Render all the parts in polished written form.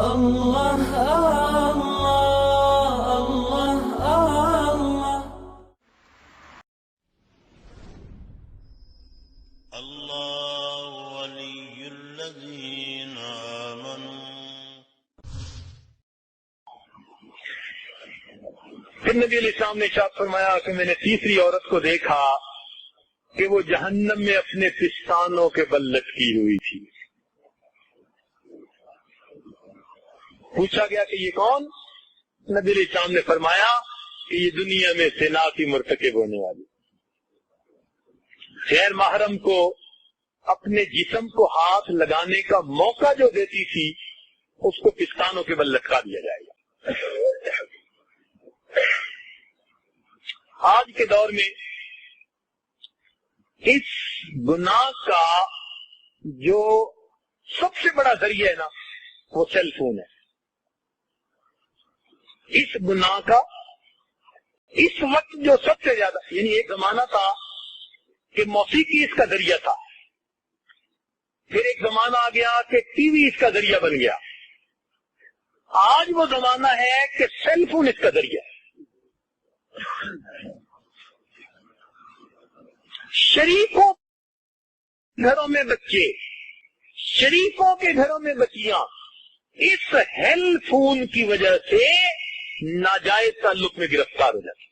اللہ اللہ اللہ اللہ ولی الذین آمنوا۔ پھر نبی علیہ السلام نے ارشاد فرمایا کہ میں نے تیسری عورت کو دیکھا کہ وہ جہنم میں اپنے پستانوں کے بل لٹکی ہوئی تھی۔ پوچھا گیا کہ یہ کون؟ نبی علیہ السلام نے فرمایا کہ یہ دنیا میں زنا کی مرتکب ہونے والی، غیر محرم کو اپنے جسم کو ہاتھ لگانے کا موقع جو دیتی تھی اس کو پستانوں کے بل لٹکا دیا جائے گا۔ آج کے دور میں اس گناہ کا جو سب سے بڑا ذریعہ ہے نا وہ سیل فون ہے۔ اس گناہ کا اس وقت جو سب سے زیادہ، یعنی ایک زمانہ تھا کہ موسیقی اس کا ذریعہ تھا، پھر ایک زمانہ آ گیا کہ ٹی وی اس کا ذریعہ بن گیا، آج وہ زمانہ ہے کہ سیل فون اس کا ذریعہ ہے۔ شریفوں گھروں میں بچے، شریفوں کے گھروں میں بچیاں اس ہیل فون کی وجہ سے ناجائز تعلق میں گرفتار ہو جاتی۔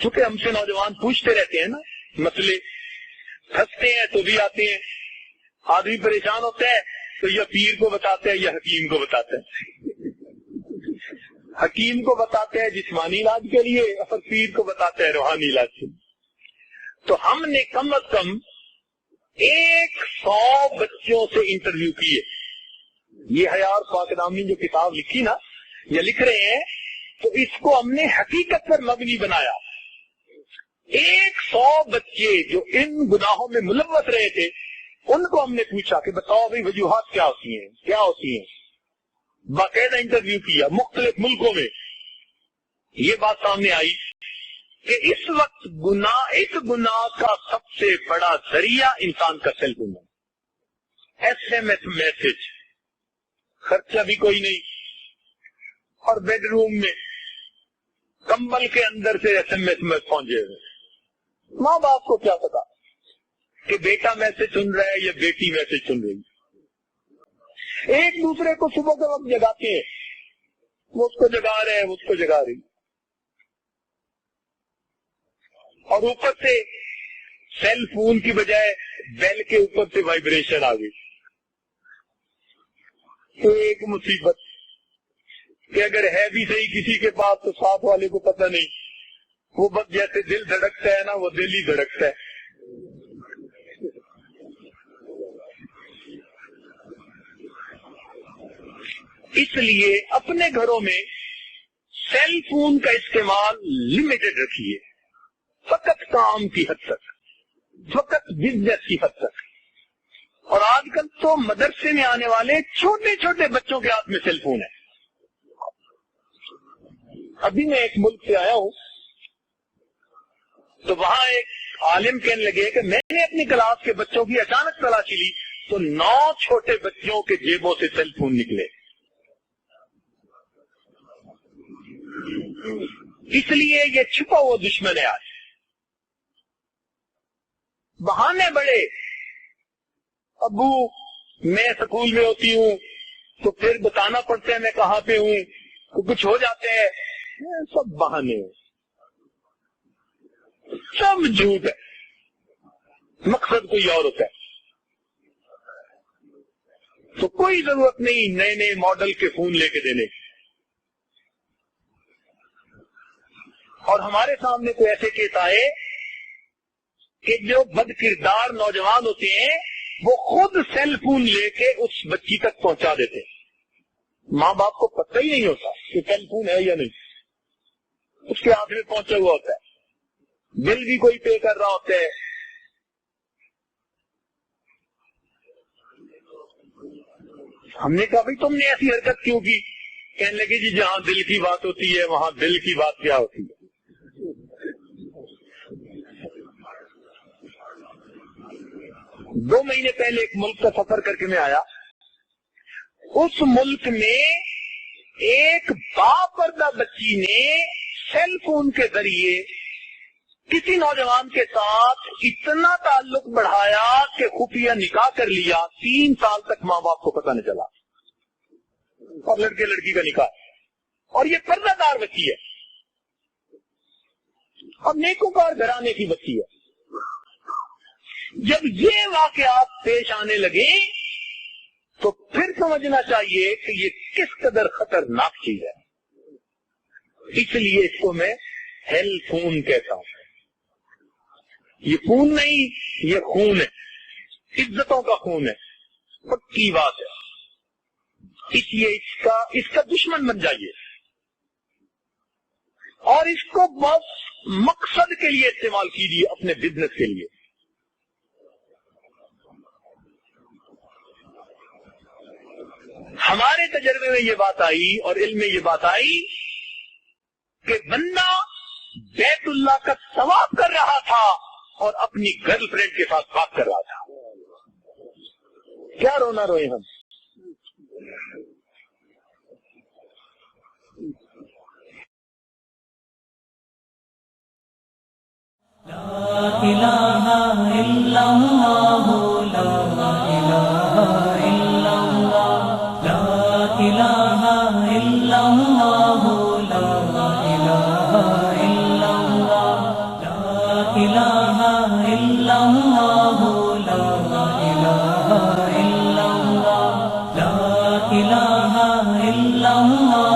چونکہ ہم سے نوجوان پوچھتے رہتے ہیں نا مسئلے، پھنستے ہیں تو بھی آتے ہیں، آدمی پریشان ہوتا ہے تو یا پیر کو بتاتے ہیں یا حکیم کو بتاتے ہیں، حکیم کو بتاتے ہیں جسمانی علاج کے لیے اور پیر کو بتاتے ہیں روحانی علاج کے لیے۔ تو ہم نے کم از کم 100 بچوں سے انٹرویو کیے۔ یہ حیار پاک نامی جو کتاب لکھی نا یا لکھ رہے ہیں تو اس کو ہم نے حقیقت پر مبنی بنایا۔ 100 بچے جو ان گناہوں میں ملوث رہے تھے ان کو ہم نے پوچھا کہ بتاؤ بھائی وجوہات کیا ہوتی ہیں، باقاعدہ انٹرویو کیا مختلف ملکوں میں۔ یہ بات سامنے آئی کہ اس وقت اس گناہ کا سب سے بڑا ذریعہ انسان کا سیل فون ہے۔ SMS میسج، خرچہ بھی کوئی نہیں، اور بیڈ روم میں کمبل کے اندر سے SMS میں پہنچے ہوئے۔ ماں باپ کو کیا پتا کہ بیٹا میسج سن رہا ہے یا بیٹی میسج سن رہی ہے۔ ایک دوسرے کو صبح کے وقت جگاتے ہیں، وہ اس کو جگا رہے ہیں، وہ اس کو جگا رہی، اور اوپر سے سیل فون کی بجائے بیل کے اوپر سے وائبریشن آ گئی۔ ایک مصیبت کہ اگر ہے بھی صحیح کسی کے پاس تو ساتھ والے کو پتہ نہیں، وہ بس جیسے دل دھڑکتا ہے نا وہ دل ہی دھڑکتا ہے۔ اس لیے اپنے گھروں میں سیل فون کا استعمال لمیٹڈ رکھیے، فقط کام کی حد تک، فقط بزنس کی حد تک۔ اور آج کل تو مدرسے میں آنے والے چھوٹے چھوٹے بچوں کے ہاتھ میں سیل فون ہے۔ ابھی میں ایک ملک سے آیا ہوں تو وہاں ایک عالم کہنے لگے کہ میں نے اپنی کلاس کے بچوں کی اچانک تلاشی لی تو 9 چھوٹے بچوں کے جیبوں سے سیل فون نکلے۔ اس لیے یہ چھپا ہوا دشمن ہے۔ آج بہانے بڑے، ابو میں سکول میں ہوتی ہوں تو پھر بتانا پڑتا ہے میں کہاں پہ ہوں، تو کچھ ہو جاتے ہیں، سب بہانے، سب جھوٹ ہے، مقصد کوئی اور ہوتا ہے۔ تو کوئی ضرورت نہیں نئے نئے ماڈل کے فون لے کے دینے کی۔ اور ہمارے سامنے کوئی ایسے کیس آئے کہ جو بد کردار نوجوان ہوتے ہیں وہ خود سیل فون لے کے اس بچی تک پہنچا دیتے، ماں باپ کو پتہ ہی نہیں ہوتا کہ سیل فون ہے یا نہیں، اس کے ہاتھ میں پہنچا ہوا ہوتا ہے، بل بھی کوئی پے کر رہا ہوتا ہے۔ ہم نے کہا بھائی تم نے ایسی حرکت کیوں کی؟ کہنے لگے جی جہاں دل کی بات ہوتی ہے وہاں دل کی بات کیا ہوتی ہے۔ 2 مہینے پہلے ایک ملک کا سفر کر کے میں آیا. اس ملک میں ایک باپردہ بچی نے سیل فون کے ذریعے کسی نوجوان کے ساتھ اتنا تعلق بڑھایا کہ خفیہ نکاح کر لیا. 3 سال تک ماں باپ کو پتہ نہیں چلا, اور لڑکے لڑکی کا نکاح, اور یہ پردہ دار بچی ہے اور نیکوکار گھرانے کی بچی ہے. جب یہ واقعات پیش آنے لگے تو پھر سمجھنا چاہیے کہ یہ کس قدر خطرناک چیز ہے. اس لیے اس کو میں ہیل خون کہتا ہوں. یہ خون نہیں, یہ خون ہے, عزتوں کا خون ہے, پکی بات ہے. اس لیے اس کا دشمن بن جائیے اور اس کو بس مقصد کے لیے استعمال کیجیے, اپنے بزنس کے لیے. ہمارے تجربے میں یہ بات آئی اور علم میں یہ بات آئی کہ بندہ بیت اللہ کا طواف کر رہا تھا اور اپنی گرل فرینڈ کے ساتھ بات کر رہا تھا. کیا رونا روئے ہم. لا الہ الا اللہ, لا الہ الا اللہ, لا الہ الا اللہ, لا الہ الا اللہ, لا الہ الا اللہ, لا الہ الا اللہ, لا الہ الا اللہ.